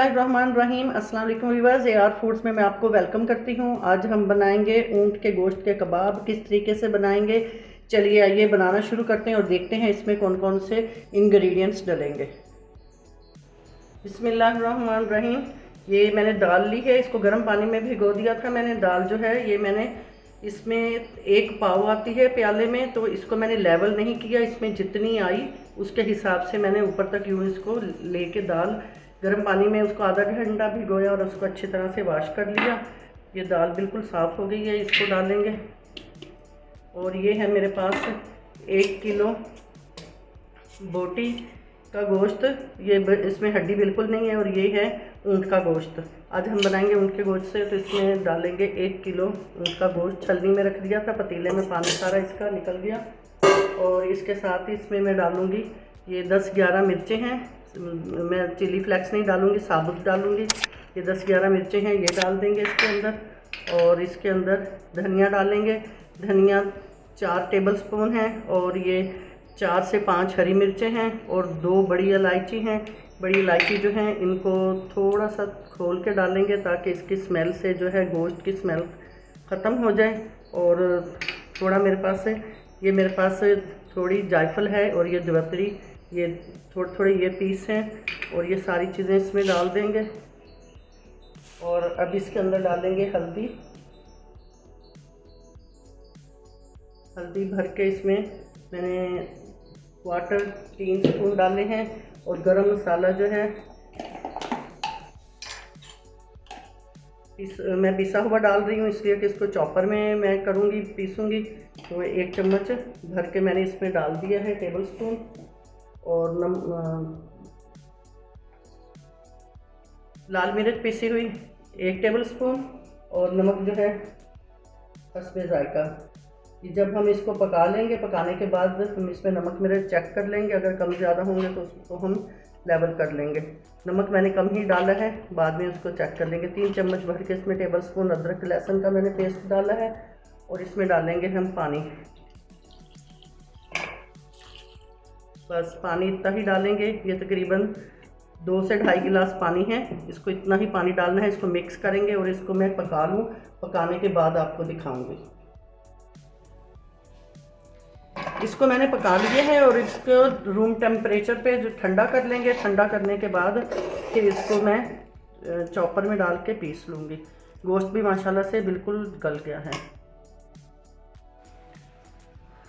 बिस्मिल्लाहिर्रहमानिर्रहीम। अस्सलाम वालेकुम व्यूअर्स, AR फूड्स में मैं आपको वेलकम करती हूँ। आज हम बनाएंगे ऊँट के गोश्त के कबाब। किस तरीके से बनाएंगे, चलिए आइए बनाना शुरू करते हैं और देखते हैं इसमें कौन कौन से इंग्रेडिएंट्स डलेंगे। बिस्मिल्लाहिर्रहमानिर्रहीम। ये मैंने दाल ली है, इसको गर्म पानी में भिगो दिया था मैंने। दाल जो है ये मैंने इसमें 1 पाव आती है प्याले में, तो इसको मैंने लेवल नहीं किया। इसमें जितनी आई उसके हिसाब से मैंने ऊपर तक यूँ इसको लेके दाल गर्म पानी में उसको आधा घंटा भिगोया और उसको अच्छी तरह से वॉश कर लिया। ये दाल बिल्कुल साफ़ हो गई है, इसको डालेंगे। और ये है मेरे पास 1 किलो बोटी का गोश्त। ये इसमें हड्डी बिल्कुल नहीं है और ये है ऊँट का गोश्त। आज हम बनाएंगे ऊँट के गोश्त से, तो इसमें डालेंगे 1 किलो ऊँट का गोश्त। छलनी में रख दिया था पतीले में, पानी सारा इसका निकल गया। और इसके साथ ही इसमें मैं डालूँगी ये 10-11 मिर्चें हैं। मैं चिली फ्लेक्स नहीं डालूँगी, साबुत डालूँगी। ये 10-11 मिर्चें हैं, ये डाल देंगे इसके अंदर। और इसके अंदर धनिया डालेंगे। धनिया 4 टेबलस्पून है। और ये 4 से 5 हरी मिर्चें हैं और 2 बड़ी इलायची हैं। बड़ी इलायची जो है इनको थोड़ा सा खोल के डालेंगे ताकि इसकी स्मेल से जो है गोश्त की स्मेल ख़त्म हो जाए। और थोड़ा मेरे पास थोड़ी जायफल है और ये जवैत्री, ये थोड़े ये पीस हैं। और ये सारी चीज़ें इसमें डाल देंगे। और अब इसके अंदर डालेंगे हल्दी भर के इसमें मैंने वाटर 3 स्पून डाले हैं। और गरम मसाला जो है मैं पिसा हुआ डाल रही हूँ, इसलिए कि इसको चॉपर में मैं पीसूँगी। तो 1 चम्मच भर के मैंने इसमें डाल दिया है टेबल स्पून। और लाल मिर्च पीसी हुई 1 टेबल स्पून। और नमक जो है हस्बे जायका। जब हम इसको पका लेंगे, पकाने के बाद हम इसमें नमक मिर्च चेक कर लेंगे। अगर कम ज़्यादा होंगे तो उसको हम लेवल कर लेंगे। नमक मैंने कम ही डाला है, बाद में उसको चेक कर लेंगे। 3 चम्मच भर के इसमें टेबल स्पून अदरक लहसुन का मैंने पेस्ट डाला है। और इसमें डालेंगे हम पानी। बस पानी इतना ही डालेंगे। ये तकरीबन 2 से 2.5 गिलास पानी है, इसको इतना ही पानी डालना है। इसको मिक्स करेंगे और इसको मैं पका लूँ। पकाने के बाद आपको दिखाऊंगी। इसको मैंने पका लिया है और इसको रूम टेम्परेचर पे जो ठंडा कर लेंगे। ठंडा करने के बाद फिर इसको मैं चॉपर में डाल के पीस लूँगी। गोश्त भी माशाल्लाह से बिल्कुल गल गया है।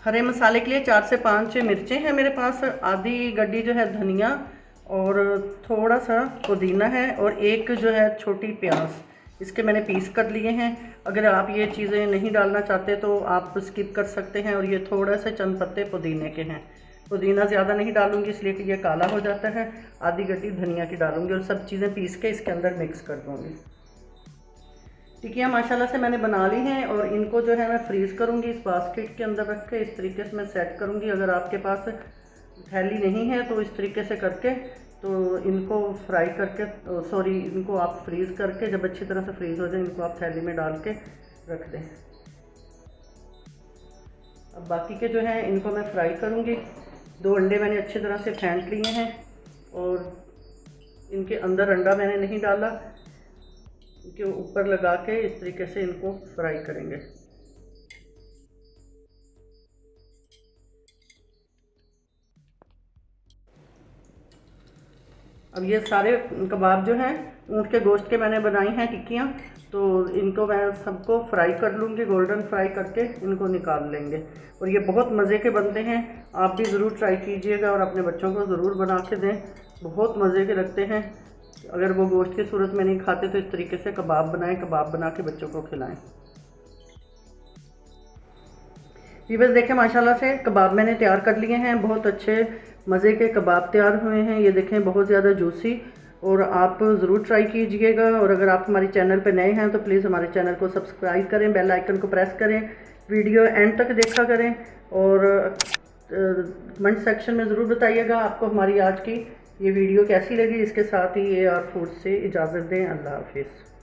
हरे मसाले के लिए 4 से 5 मिर्चें हैं मेरे पास। आधी गड्डी जो है धनिया और थोड़ा सा पुदीना है। और 1 जो है छोटी प्याज, इसके मैंने पीस कर लिए हैं। अगर आप ये चीज़ें नहीं डालना चाहते तो आप स्किप कर सकते हैं। और ये थोड़ा से चंद पत्ते पुदीने के हैं। पुदीना ज़्यादा नहीं डालूंगी इसलिए कि ये काला हो जाता है। आधी गड्डी धनिया की डालूंगी और सब चीज़ें पीस के इसके अंदर मिक्स कर दूँगी। टिक्कियाँ माशाल्लाह से मैंने बना ली हैं और इनको जो है मैं फ्रीज़ करूँगी। इस बास्केट के अंदर रख के इस तरीके से मैं सेट करूँगी। अगर आपके पास थैली नहीं है तो इस तरीके से करके तो इनको फ्राई करके इनको आप फ्रीज़ करके जब अच्छी तरह से फ्रीज़ हो जाए इनको आप थैली में डाल के रख दें। अब बाकी के जो हैं इनको मैं फ्राई करूँगी। 2 अंडे मैंने अच्छी तरह से फेंट लिए हैं और इनके अंदर अंडा मैंने नहीं डाला, इनके ऊपर लगा के इस तरीके से इनको फ्राई करेंगे। अब ये सारे कबाब जो हैं ऊँट के गोश्त के मैंने बनाई हैं टिक्कियाँ, तो इनको मैं सबको फ्राई कर लूँगी। गोल्डन फ्राई करके इनको निकाल लेंगे। और ये बहुत मज़े के बनते हैं, आप भी ज़रूर ट्राई कीजिएगा और अपने बच्चों को ज़रूर बना के दें। बहुत मज़े के लगते हैं। अगर वो गोश्त की सूरत में नहीं खाते तो इस तरीके से कबाब बनाएं, कबाब बना के बच्चों को खिलाएं। ये बस देखें माशाल्लाह से कबाब मैंने तैयार कर लिए हैं। बहुत अच्छे मज़े के कबाब तैयार हुए हैं। ये देखें बहुत ज़्यादा जूसी। और आप ज़रूर ट्राई कीजिएगा। और अगर आप हमारे चैनल पर नए हैं तो प्लीज़ हमारे चैनल को सब्सक्राइब करें, बेल आइकन को प्रेस करें, वीडियो एंड तक देखा करें। और कमेंट सेक्शन में ज़रूर बताइएगा आपको हमारी आज की ये वीडियो कैसी लगी। इसके साथ ही AR फूड से इजाज़त दें। अल्लाह हाफिज़।